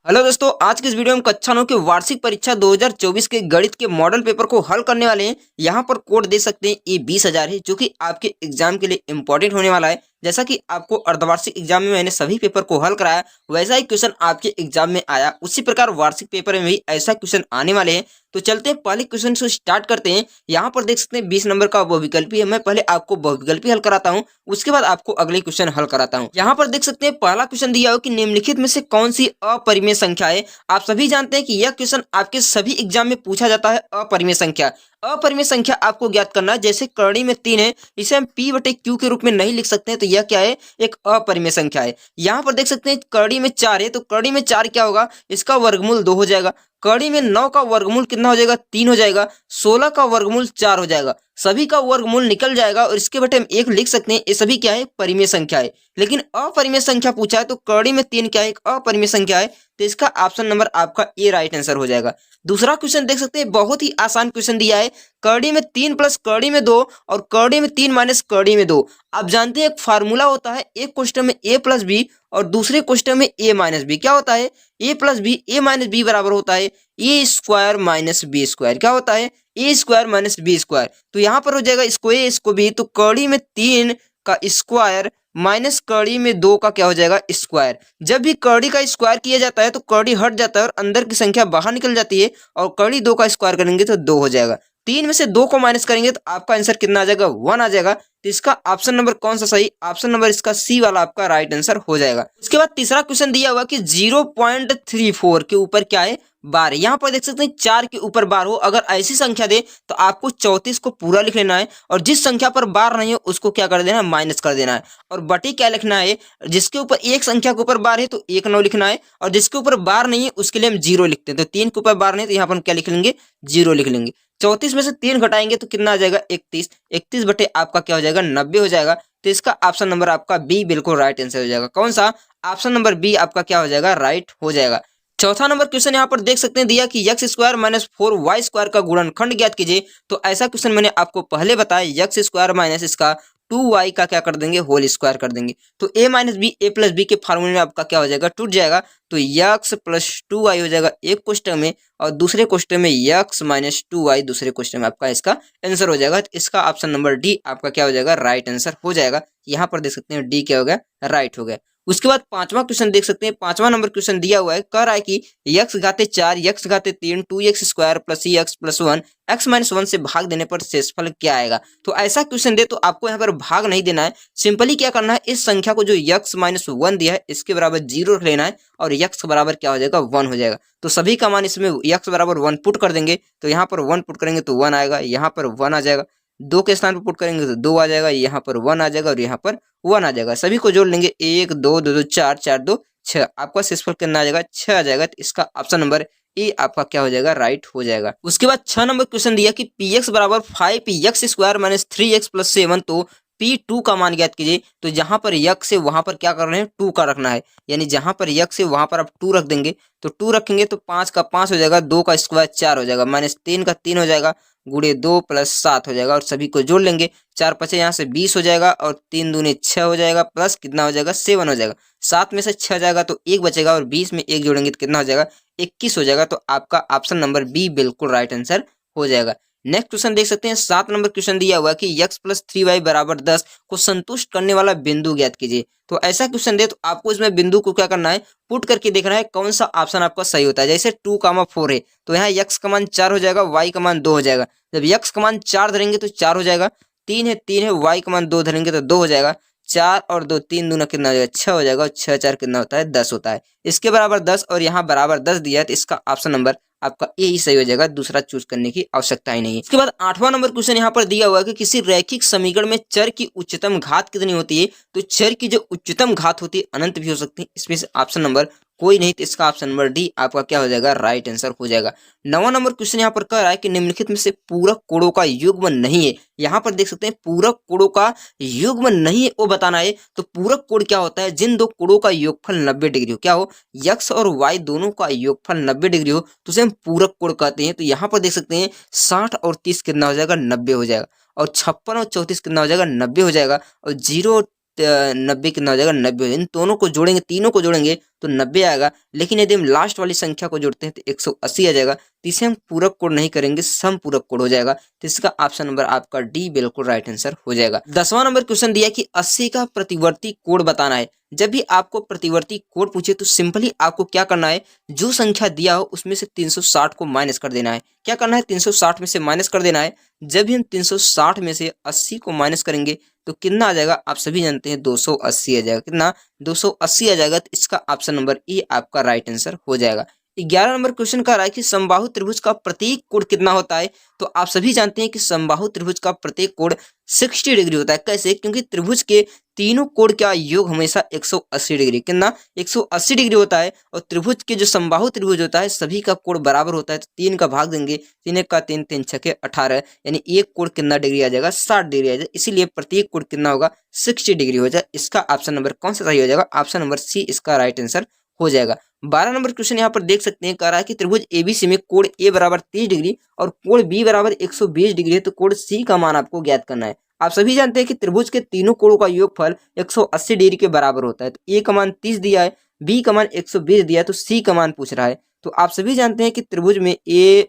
Hello दोस्तों, आज की इस वीडियो में कक्षा 9 की वार्षिक परीक्षा 2024 के गणित के मॉडल पेपर को हल करने वाले हैं। यहाँ पर कोड दे सकते हैं, ये 20,000 है जो कि आपके एग्जाम के लिए इंपॉर्टेंट होने वाला है। जैसा कि आपको अर्धवार्षिक एग्जाम में मैंने सभी पेपर को हल कराया, वैसा ही क्वेश्चन आपके एग्जाम में आया, उसी प्रकार वार्षिक पेपर में भी ऐसा क्वेश्चन आने वाले हैं। तो चलते हैं पहले क्वेश्चन से स्टार्ट करते हैं। यहाँ पर देख सकते हैं 20 नंबर का बहुविकल्पी है। मैं पहले आपको बहुविकल्पी हल कराता हूँ, उसके बाद आपको अगले क्वेश्चन हल कराता हूँ। यहाँ पर देख सकते हैं पहला क्वेश्चन दिया हो कि निम्नलिखित में से कौन सी अपरिमेय संख्या है। आप सभी जानते हैं कि यह क्वेश्चन आपके सभी एग्जाम में पूछा जाता है। अपरिमेय संख्या, अपरिमेय संख्या आपको ज्ञात करना है। जैसे करणी में 3 है, इसे हम p बटे q के रूप में नहीं लिख सकते हैं, तो यह क्या है, एक अपरिमेय संख्या है। यहाँ पर देख सकते हैं करणी में 4 है, तो करणी में 4 क्या होगा, इसका वर्गमूल 2 हो जाएगा। कड़ी में 9 का वर्गमूल कितना हो जाएगा, 3 हो जाएगा। 16 का वर्गमूल 4 हो जाएगा। सभी का वर्गमूल निकल जाएगा और इसके बटे हम 1 लिख सकते हैं। ये सभी क्या है, परिमेय संख्या है। लेकिन अपरिमेय संख्या पूछा है, तो कड़ी में 3 क्या है, एक अपरिमेय संख्या है। तो इसका ऑप्शन नंबर आपका ए राइट आंसर हो जाएगा। दूसरा क्वेश्चन देख सकते हैं, बहुत ही आसान क्वेश्चन दिया है। कड़ी में 3 प्लस कड़ी में 2 और कड़ी में 3 माइनस कड़ी में 2। आप जानते हैं एक फार्मूला होता है, एक क्वेश्चन में a प्लस बी और दूसरे क्वेश्चन में a माइनस बी। क्या होता है, a plus B, a minus B बराबर होता है A square minus B square. क्या होता है, A square minus B square. तो यहाँ पर हो जाएगा इसको ए इसको बी, तो कड़ी में 3 का स्क्वायर माइनस कड़ी में 2 का क्या हो जाएगा, स्क्वायर। जब भी कड़ी का स्क्वायर किया जाता है तो कड़ी हट जाता है और अंदर की संख्या बाहर निकल जाती है, और कड़ी 2 का स्क्वायर करेंगे तो 2 हो जाएगा। 3 में से 2 को माइनस करेंगे तो आपका आंसर कितना आ जाएगा, 1 आ जाएगा। तो इसका ऑप्शन नंबर कौन सा सही, ऑप्शन नंबर इसका सी वाला आपका राइट आंसर हो जाएगा। उसके बाद तीसरा क्वेश्चन दिया हुआ कि 0.34 के ऊपर क्या है, बार। यहाँ पर देख सकते हैं 4 के ऊपर बार हो, अगर ऐसी संख्या दे तो आपको 34 को पूरा लिख लेना है, और जिस संख्या पर बार नहीं हो उसको क्या कर देना है, माइनस कर देना है। और बटे क्या लिखना है, जिसके ऊपर एक संख्या के ऊपर बार है तो 1 9 लिखना है, और जिसके ऊपर बार नहीं है उसके लिए हम 0 लिखते हैं। तो 3 के ऊपर बार नहीं, तो यहाँ पर हम क्या लिख लेंगे, 0 लिख लेंगे। 34 में से 3 घटाएंगे तो कितना आ जाएगा, 31। 31 बटे आपका क्या हो जाएगा, 90 हो जाएगा। तो इसका ऑप्शन नंबर आपका बी बिल्कुल राइट आंसर हो जाएगा। कौन सा, ऑप्शन नंबर बी आपका क्या हो जाएगा, राइट हो जाएगा। चौथा नंबर क्वेश्चन यहाँ पर देख सकते हैं दिया कि x square minus 4y square का गुणनखंड ज्ञात कीजिए। तो ऐसा क्वेश्चन मैंने आपको पहले बताया, एक्स स्क्वायर माइनस इसका 2y का क्या कर देंगे, होल स्क्वायर कर देंगे। तो a minus B, A plus B के फार्मूले में आपका क्या हो जाएगा, टूट जाएगा। तो x प्लस 2y हो जाएगा एक क्वेश्चन में, और दूसरे क्वेश्चन में x माइनस 2y दूसरे क्वेश्चन में आपका इसका आंसर हो जाएगा। तो इसका ऑप्शन नंबर डी आपका क्या हो जाएगा, राइट आंसर हो जाएगा। यहाँ पर देख सकते हैं डी क्या हो गया, राइट हो गया। उसके बाद पांचवा क्वेश्चन देख सकते हैं, पांचवा नंबर क्वेश्चन दिया हुआ है, कह रहा है कि x घाते 4, x घाते 3, 2x square plus x plus 1 x minus 1 से भाग देने पर शेषफल क्या आएगा। तो ऐसा क्वेश्चन दे तो आपको यहाँ पर भाग नहीं देना है, सिंपली क्या करना है, इस संख्या को जो x माइनस 1 दिया है इसके बराबर 0 रख लेना है, और x बराबर क्या हो जाएगा, 1 हो जाएगा। तो सभी का मान इसमें x बराबर 1 पुट कर देंगे, तो यहाँ पर 1 पुट करेंगे तो 1 आएगा, यहाँ पर 1 आ जाएगा। 2 के स्थान पर पुट करेंगे तो 2 आ जाएगा, यहाँ पर 1 आ जाएगा और यहाँ पर 1 आ जाएगा। सभी को जोड़ लेंगे, 1 2 2 2 4 4 2 6, आपका शेषफल कितना आ जाएगा, 6 आ जाएगा। तो इसका ऑप्शन नंबर ए आपका क्या हो जाएगा, राइट हो जाएगा। उसके बाद 6 नंबर क्वेश्चन दिया कि px बराबर 5x square minus 3x plus 7, तो p2 का मान ज्ञात कीजिए। तो जहां पर x है वहां पर क्या कर रहे हैं, 2 का रखना है, यानी जहां पर x है वहां पर आप 2 रख देंगे। तो 2 रखेंगे तो 5 का 5 हो जाएगा, 2 का स्क्वायर 4 हो जाएगा, माइनस 3 का 3 हो जाएगा, गुणे 2 प्लस 7 हो जाएगा, और सभी को जोड़ लेंगे। 4 पचे यहाँ से 20 हो जाएगा, और 3 दूनी 6 हो जाएगा, प्लस कितना हो जाएगा, 7 हो जाएगा। 7 में से 6 जाएगा तो 1 बचेगा, और 20 में 1 जोड़ेंगे तो कितना हो जाएगा, 21 हो जाएगा। तो आपका ऑप्शन नंबर बी बिल्कुल राइट आंसर हो जाएगा। नेक्स्ट क्वेश्चन देख सकते हैं, 7 नंबर क्वेश्चन दिया हुआ है कि x प्लस 3y बराबर 10 को संतुष्ट करने वाला बिंदु ज्ञात कीजिए। तो ऐसा क्वेश्चन दे तो आपको इसमें बिंदु को क्या करना है, पुट करके देखना है कौन सा ऑप्शन आपका सही होता है। जैसे 2,4 है तो यहाँ x का मान 4 हो जाएगा, y का मान 2 हो जाएगा। जब x का मान 4 धरेंगे तो 4 हो जाएगा, 3 है y का मान 2 धरेंगे तो 2 हो जाएगा। 4 और 2 3 दूना कितना हो जाएगा, 6 हो जाएगा, और 6 4 कितना होता है, 10 होता है। इसके बराबर 10 और यहाँ बराबर 10 दिया है, तो इसका ऑप्शन नंबर आपका ए ही सही हो जाएगा, दूसरा चूज करने की आवश्यकता ही नहीं है। इसके बाद 8वां नंबर क्वेश्चन यहाँ पर दिया हुआ है कि किसी रैखिक समीकरण में चर की उच्चतम घात कितनी होती है। तो चर की जो उच्चतम घात होती है अनंत भी हो सकती है, इसमें से ऑप्शन नंबर कोई नहीं, तो इसका ऑप्शन नंबर डी आपका क्या हो जाएगा, राइट आंसर हो जाएगा। 9वां नंबर क्वेश्चन यहाँ पर कह रहा है कि निम्नलिखित में से पूरक कोणों का युग्म नहीं है। यहाँ पर देख सकते हैं पूरक कोणों का युग्म नहीं है वो बताना है। तो पूरक कोण क्या होता है, जिन दो कोणों का योगफल 90 डिग्री हो। क्या हो, x और y दोनों का योगफल 90 डिग्री हो तो उसे हम पूरक कोण कहते हैं। तो यहाँ पर देख सकते हैं 60 और 30 कितना हो जाएगा, 90 हो जाएगा, और 56 और 34 कितना हो जाएगा, 90 हो जाएगा, और 0 90 कितना हो जाएगा, 90। इन दोनों को जोड़ेंगे, तीनों को जोड़ेंगे तो 90 आएगा। लेकिन यदि हम लास्ट वाली संख्या को जोड़ते हैं तो 180 आ जाएगा। तो इसे हम पूरक कोड नहीं करेंगे, सम पूरक कोड हो जाएगा। तो इसका ऑप्शन नंबर आपका डी बिल्कुल राइट आंसर हो जाएगा। 10वां नंबर क्वेश्चन दिया कि 80 का प्रतिवर्ती कोड बताना है। जब भी आपको प्रतिवर्ती कोड पूछे तो सिंपली आपको क्या करना है, जो संख्या दिया हो उसमें से 360 को माइनस कर देना है। क्या करना है, 360 में से माइनस कर देना है। जब भी हम 360 में से 80 को माइनस करेंगे तो कितना आ जाएगा, आप सभी जानते हैं 280 आ जाएगा। कितना, 280 आ जाएगा। तो इसका ऑप्शन नंबर ए आपका राइट आंसर हो जाएगा। 11 नंबर क्वेश्चन का रहा है कि समबाहु त्रिभुज का प्रत्येक कोण कितना होता है। तो आप सभी जानते हैं कि समबाहु त्रिभुज का प्रत्येक कोण 60 डिग्री होता है। कैसे, क्योंकि त्रिभुज के तीनों कोण का योग हमेशा 180 डिग्री, कितना 180 डिग्री होता है। और त्रिभुज के जो समबाहु त्रिभुज होता है सभी का कोण बराबर होता है। तो 3 का भाग देंगे, 3 1 का 3, 3 6 18, यानी एक कोण कितना डिग्री आ जाएगा, 60 डिग्री आ जाएगा। इसीलिए प्रत्येक कोण कितना होगा, 60 डिग्री हो जाए। इसका ऑप्शन नंबर कौन सा सही हो जाएगा, ऑप्शन नंबर सी इसका राइट आंसर हो जाएगा। 12 नंबर क्वेश्चन यहाँ पर देख सकते हैं, कह रहा है कि त्रिभुज एबीसी में कोण ए बराबर 30 डिग्री और कोण बी बराबर 120 डिग्री है। तो कोण सी का मान आपको ज्ञात करना है। आप सभी जानते हैं कि त्रिभुज के तीनों कोणों का योगफल 180 डिग्री के बराबर होता है। तो ए का मान 30 दिया है, बी का मान 120 दिया है, तो सी का मान पूछ रहा है। तो आप सभी जानते हैं कि त्रिभुज में ए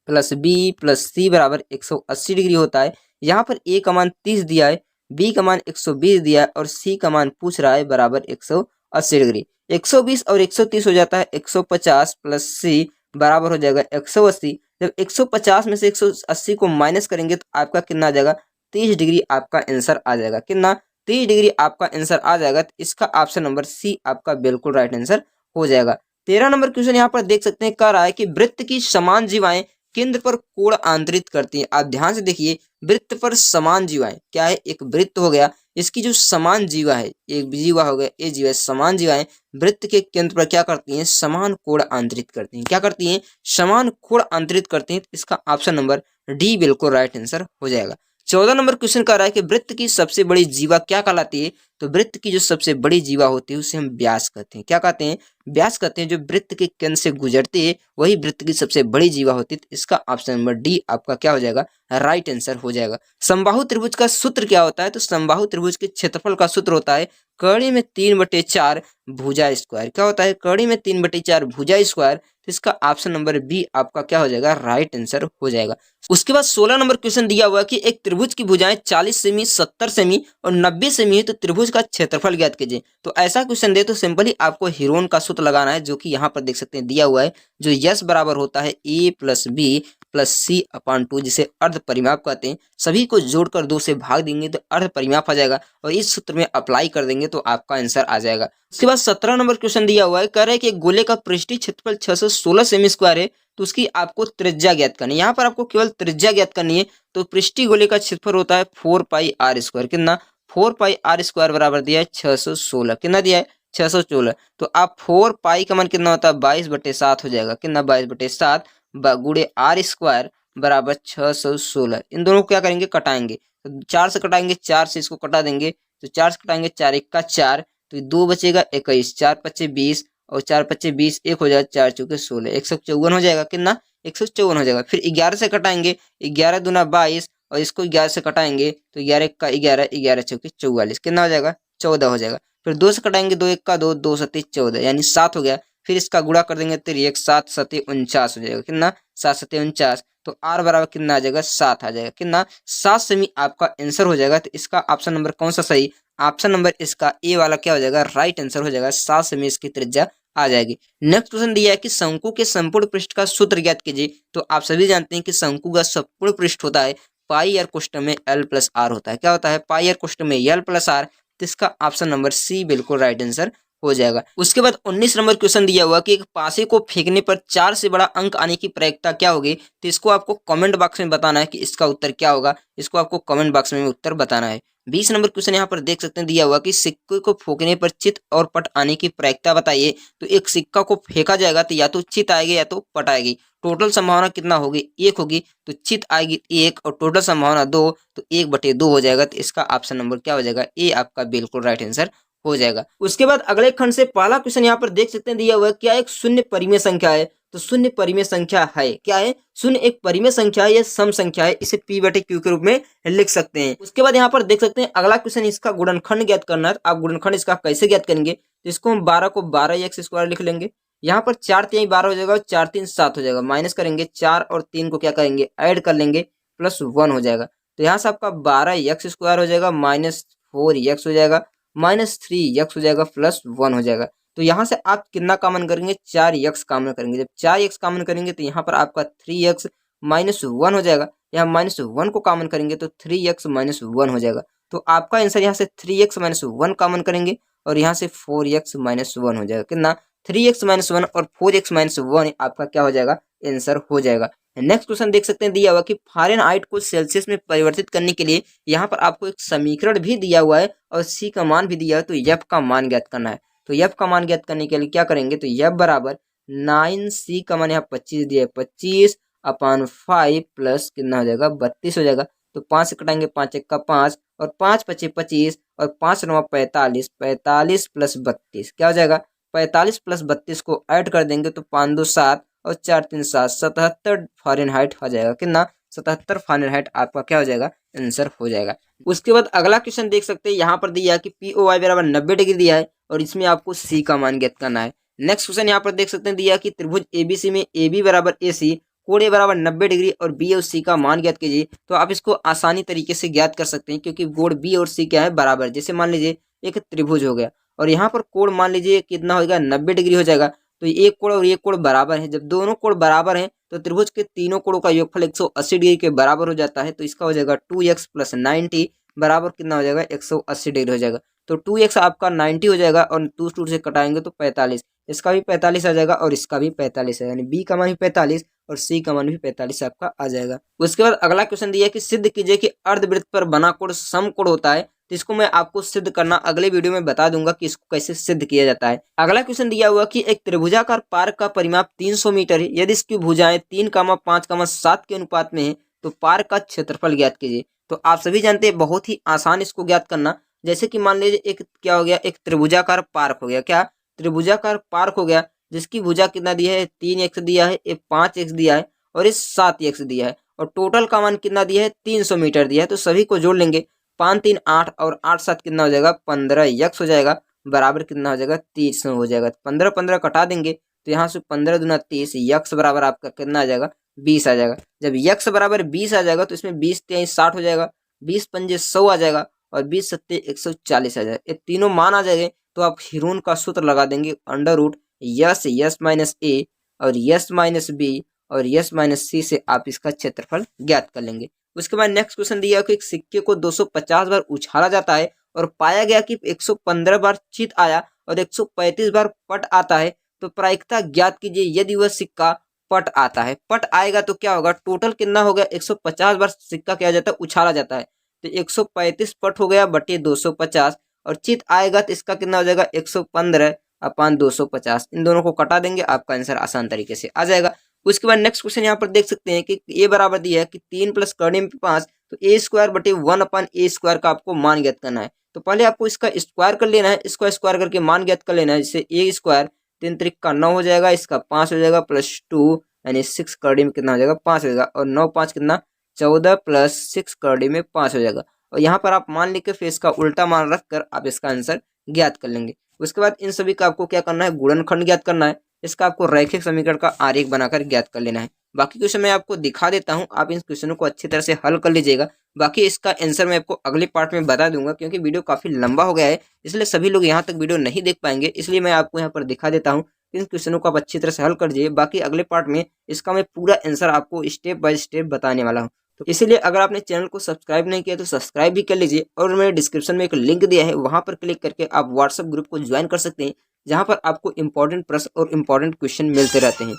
प्लस बी प्लस सी बराबर 180 डिग्री होता है। यहाँ पर ए का मान 30 दिया है, बी का मान 120 दिया है और सी का मान पूछ रहा है बराबर 180 डिग्री। 120 और 130 हो जाता है 150 प्लस सी बराबर हो जाएगा 180। जब 150 में से 180 को माइनस करेंगे तो आपका कितना आ जाएगा, 30 डिग्री आपका आंसर आ जाएगा। कितना, 30 डिग्री आपका आंसर आ जाएगा। तो इसका ऑप्शन नंबर सी आपका बिल्कुल राइट आंसर हो जाएगा। 13 नंबर क्वेश्चन यहाँ पर देख सकते हैं, कह रहा है कि वृत्त की समान जीवाएं केंद्र पर कोण आंतरित करती हैं। आप ध्यान से देखिए, वृत्त पर समान जीवाएं क्या है, एक वृत्त हो गया, इसकी जो समान जीवा है, एक जीवा हो गया, ये जीवा, समान जीवाएं वृत्त के केंद्र पर क्या करती हैं, समान कोण आंतरित करती हैं। क्या करती हैं, समान कोण आंतरित करती हैं। इसका ऑप्शन नंबर डी बिल्कुल राइट आंसर हो जाएगा। 14 नंबर क्वेश्चन कह रहा है कि वृत्त की सबसे बड़ी जीवा क्या कहलाती है। तो वृत्त की जो सबसे बड़ी जीवा होती है उसे हम व्यास कहते हैं। क्या कहते हैं, व्यास कहते हैं। जो वृत्त के केंद्र से गुजरती है वही वृत्त की सबसे बड़ी जीवा होती है। तो इसका ऑप्शन नंबर डी आपका क्या हो जाएगा, राइट आंसर हो जाएगा। समबाहु त्रिभुज का सूत्र क्या होता है। तो समबाहु त्रिभुज के क्षेत्रफल का सूत्र होता है कड़ी में 3/4 भुजा स्क्वायर। क्या होता है, कड़ी में 3/4 भुजा स्क्वायर। तो इसका ऑप्शन नंबर बी आपका क्या हो जाएगा, राइट आंसर हो जाएगा। उसके बाद 16 नंबर क्वेश्चन दिया हुआ है कि एक त्रिभुज की भुजाएं 40 सेमी, 70 सेमी और 90 सेमी है। तो त्रिभुज का क्षेत्रफल ज्ञात कीजिए। तो ऐसा क्वेश्चन दे तो सिंपली आपको हीरोन का सूत्र लगाना है, जो कि यहाँ पर देख सकते हैं दिया हुआ है, जो यस बराबर होता है ए प्लस बी प्लस सी अपान 2, जिसे अर्ध परिमाप कहते हैं। सभी को जोड़कर 2 से भाग देंगे तो अर्ध परिमाप आ जाएगा और इस सूत्र में अप्लाई कर देंगे तो आपका आंसर आ जाएगा। उसके बाद 17 नंबर क्वेश्चन दिया हुआ है, कह रहा है कि एक गोले का पृष्ठीय क्षेत्रफल 616 सेमी स्क्वायर है। तो उसकी आपको त्रिज्या ज्ञात करनी है। यहाँ पर आपको केवल त्रिज्या ज्ञात करनी है। तो पृष्ठीय गोले का क्षेत्रफल होता है 4 पाई आर स्क्वायर। कितना, 4 पाई आर स्क्वायर बराबर दिया है 616। कितना दिया है, 616। तो आप 4 पाई का मान कितना होता है, 22/7 हो जाएगा। कितना, 22/7 गुणे आर स्क्वायर बराबर 616। इन दोनों को क्या करेंगे, कटाएंगे। तो 4 से कटाएंगे, 4 से इसको कटा देंगे। तो 4 से कटाएंगे, 4 1 का 4, तो 2 बचेगा 21, 4 5 20 और 4 5 20, 1 हो जाएगा, 4 चौके 16, 154 हो जाएगा। कितना, 154 हो जाएगा। फिर 11 से कटाएंगे, 11 दूना 22 और इसको 11 से कटाएंगे तो 11 का 11, 11 चौके 44, कितना हो जाएगा, 14 हो जाएगा। फिर 2 से कटाएंगे, 2 1 का 2, 2 7 14, यानी 7 हो गया। फिर इसका गुणा कर देंगे तो 1 7 7 49 हो जाएगा। कितना, 7 7 49। तो आर बराबर कितना आ जाएगा, 7 आ जाएगा। कितना, 7 सेमी आपका आंसर हो जाएगा। तो इसका ऑप्शन नंबर कौन सा सही, ऑप्शन नंबर इसका ए वाला क्या हो जाएगा, राइट आंसर हो जाएगा। 7 सेमी इसकी त्रिज्या आ जाएगी। नेक्स्ट क्वेश्चन दिया है कि शंकु के संपूर्ण पृष्ठ का सूत्र ज्ञात कीजिए। तो आप सभी जानते हैं कि शंकु का संपूर्ण पृष्ठ होता है पाई आर कोष्ठक में एल प्लस आर होता है। क्या होता है, पाई आर कोष्ठक में एल प्लस आर। तो इसका ऑप्शन नंबर सी बिल्कुल राइट आंसर हो जाएगा। उसके बाद 19 नंबर क्वेश्चन दिया हुआ कि एक पासे को फेंकने पर 4 से बड़ा अंक आने की प्रायिकता क्या होगी। तो इसको आपको कमेंट बॉक्स में बताना है कि इसका उत्तर क्या होगा। इसको आपको कमेंट बॉक्स में उत्तर बताना है। 20 नंबर क्वेश्चन यहाँ पर देख सकते हैं दिया हुआ कि सिक्के को फूकने पर चित और पट आने की प्रायिकता बताइए। तो एक सिक्का को फेंका जाएगा तो या तो चित आएगी या तो पट आएगी। टोटल संभावना कितना होगी, 1 होगी। तो चित आएगी 1 और टोटल संभावना 2, तो 1/2 हो जाएगा। तो इसका ऑप्शन नंबर क्या हो जाएगा, ए आपका बिल्कुल राइट आंसर हो जाएगा। उसके बाद अगले खंड से पहला क्वेश्चन यहाँ पर देख सकते हैं दिया हुआ है, क्या एक शून्य परिमेय संख्या है। तो तो शून्य परिमेय संख्या है। क्या है? शून्य एक परिमेय संख्या है या सम संख्या है, इसे p बटे q के रूप में लिख सकते हैं। उसके बाद यहाँ पर देख सकते हैं अगला क्वेश्चन, इसका गुणनखंड ज्ञात करना है। तो आप गुणनखंड इसका कैसे ज्ञात करेंगे? तो इसको हम 12 को 12x² लिख लेंगे। यहाँ पर 4 3 12 हो जाएगा और 4 3 7 हो जाएगा। माइनस करेंगे 4 और 3 को क्या करेंगे? ऐड कर लेंगे, प्लस 1 हो जाएगा। तो यहाँ से आपका 12x² हो जाएगा, माइनस 4x हो जाएगा, माइनस 3x हो जाएगा, प्लस 1 हो जाएगा। तो यहाँ से आप कितना कॉमन करेंगे? 4x कॉमन करेंगे। जब 4x कॉमन करेंगे तो यहाँ पर आपका 3x माइनस 1 हो जाएगा। यहाँ माइनस 1 को कॉमन करेंगे तो 3x माइनस 1 हो जाएगा। तो आपका आंसर यहाँ से 3x माइनस 1 कॉमन करेंगे और यहाँ से 4x माइनस 1 हो जाएगा। कितना? 3x माइनस 1 और 4x माइनस 1 आपका क्या हो जाएगा? आंसर हो जाएगा। नेक्स्ट क्वेश्चन देख सकते हैं, दिया हुआ कि फ़ारेनहाइट को सेल्सियस में परिवर्तित करने के लिए यहाँ पर आपको एक समीकरण भी दिया हुआ है और c का मान भी दिया है। तो f का मान ज्ञात करना है। तो f का मान ज्ञात करने के लिए क्या करेंगे? तो f बराबर 9c का मान यहाँ 25 दिया है, 25/5 प्लस कितना हो जाएगा? 32 हो जाएगा। तो 5 से कटाएंगे, 5 1 का 5 और 5 5 25 और 5 9 45, 45 प्लस 32 क्या हो जाएगा? 45 प्लस 32 को ऐड कर देंगे तो 5 2 7 और 4 3 7, 77 फ़ारेनहाइट हो जाएगा। कितना? 77 फ़ारेनहाइट आपका क्या हो जाएगा? आंसर हो जाएगा। उसके बाद अगला क्वेश्चन देख सकते हैं, यहाँ पर दिया है कि POI बराबर 90 डिग्री दिया है और इसमें आपको C का मान ज्ञात करना है। नेक्स्ट क्वेश्चन यहाँ पर देख सकते हैं, दिया कि त्रिभुज ABC में AB बराबर AC, कोण A बराबर 90 डिग्री और B और C का मान ज्ञात कीजिए। तो आप इसको आसानी तरीके से ज्ञात कर सकते हैं क्योंकि कोण B और C क्या है? बराबर। जैसे मान लीजिए एक त्रिभुज हो गया और यहाँ पर कोण मान लीजिए कितना होगा? 90 डिग्री हो जाएगा। तो एक कोण और एक कोण बराबर है। जब दोनों कोण बराबर हैं तो त्रिभुज के तीनों कोणों का योगफल 180 डिग्री के बराबर हो जाता है। तो इसका हो जाएगा 2x प्लस 90 बराबर कितना हो जाएगा? 180 डिग्री हो जाएगा। तो 2x आपका 90 हो जाएगा और 2 से कटाएंगे तो 45, इसका भी 45 आ जाएगा और इसका भी 45 है, यानी b का मान भी 45 और c का मान भी 45 आपका आ जाएगा। उसके बाद अगला क्वेश्चन दिया है कि सिद्ध कीजिए कि अर्धवृत्त पर बना कोण समकोण होता है। तो इसको मैं आपको सिद्ध करना अगले वीडियो में बता दूंगा कि इसको कैसे सिद्ध किया जाता है। अगला क्वेश्चन दिया हुआ कि एक त्रिभुजाकार पार्क का परिमाप 300 मीटर है। यदि इसकी भुजाएं 3, 5, 7 के अनुपात में है तो पार्क का क्षेत्रफल ज्ञात कीजिए। तो आप सभी जानते हैं बहुत ही आसान इसको ज्ञात करना। जैसे कि मान लीजिए एक क्या हो गया? एक त्रिभुजाकार पार्क हो गया। क्या? त्रिभुजाकार पार्क हो गया जिसकी भुजा कितना दिया है? 3x दिया है, एक 5x दिया है और एक 7x दिया है और टोटल का मान कितना दिया है? 300 मीटर दिया है। तो सभी को जोड़ लेंगे, 5 3 8 और 8 7 कितना हो जाएगा? 15x हो जाएगा, बराबर कितना हो जाएगा? 30 हो जाएगा। 15 15 कटा देंगे तो यहाँ से 15 दूना 30, x बराबर आपका कितना आ जाएगा? 20 आ जाएगा। जब x बराबर 20 आ जाएगा तो इसमें 20 3 60 हो जाएगा, 20 पंजे 100 आ जाएगा और 20 सत्ते 140 आ जाएगा। ये तीनों मान आ जाएंगे तो आप हीरोन का सूत्र लगा देंगे, अंडर रूट यस माइनस ए और यस माइनस बी और यस माइनस सी से आप इसका क्षेत्रफल ज्ञात कर लेंगे। उसके बाद नेक्स्ट क्वेश्चन दिया कि एक सिक्के को 250 बार उछाला जाता है और पाया गया कि 115 बार चित आया और 135 बार पट आता है। तो प्रायिकता ज्ञात कीजिए यदि वह सिक्का पट आता है। पट आएगा तो क्या होगा? टोटल कितना हो गया? 150 बार सिक्का क्या जाता है? उछाला जाता है। तो 135 पट हो गया बटे 250 और चित आएगा तो इसका कितना हो जाएगा? 115/250। इन दोनों को कटा देंगे, आपका आंसर आसान तरीके से आ जाएगा। उसके बाद नेक्स्ट क्वेश्चन यहाँ पर देख सकते हैं कि ए बराबर दिया है कि 3 प्लस कर्णे में 5, तो a² बटे 1/a² का आपको मान ज्ञात करना है। तो पहले आपको इसका स्क्वायर कर लेना है, इसको स्क्वायर करके मान ज्ञात कर लेना है। जैसे a² 3 त्रिक का 9 हो जाएगा, इसका 5 हो जाएगा प्लस 2 यानी 6 कर्णे में कितना हो जाएगा? 5 हो जाएगा और 9 5 कितना? 14 प्लस 6 कर्णे में 5 हो जाएगा। और यहाँ पर आप मान लिख के फिर इसका उल्टा मान रखकर आप इसका आंसर ज्ञात कर लेंगे। उसके बाद इन सभी का आपको क्या करना है? गुणनखंड ज्ञात करना है। इसका आपको रैखिक समीकरण का आरेख बनाकर ज्ञात कर लेना है। बाकी क्वेश्चन मैं आपको दिखा देता हूं, आप इन क्वेश्चनों को अच्छी तरह से हल कर लीजिएगा। बाकी इसका आंसर मैं आपको अगले पार्ट में बता दूंगा क्योंकि वीडियो काफी लंबा हो गया है, इसलिए सभी लोग यहाँ तक वीडियो नहीं देख पाएंगे। इसलिए मैं आपको यहाँ पर दिखा देता हूँ, इन क्वेश्चनों को आप अच्छी तरह से हल कर दीजिए। बाकी अगले पार्ट में इसका मैं पूरा आंसर आपको स्टेप बाय स्टेप बताने वाला हूँ। तो इसीलिए अगर आपने चैनल को सब्सक्राइब नहीं किया तो सब्सक्राइब भी कर लीजिए और मेरे डिस्क्रिप्शन में एक लिंक दिया है, वहां पर क्लिक करके आप व्हाट्सएप ग्रुप को ज्वाइन कर सकते हैं, जहां पर आपको इंपॉर्टेंट प्रश्न और इंपॉर्टेंट क्वेश्चन मिलते रहते हैं।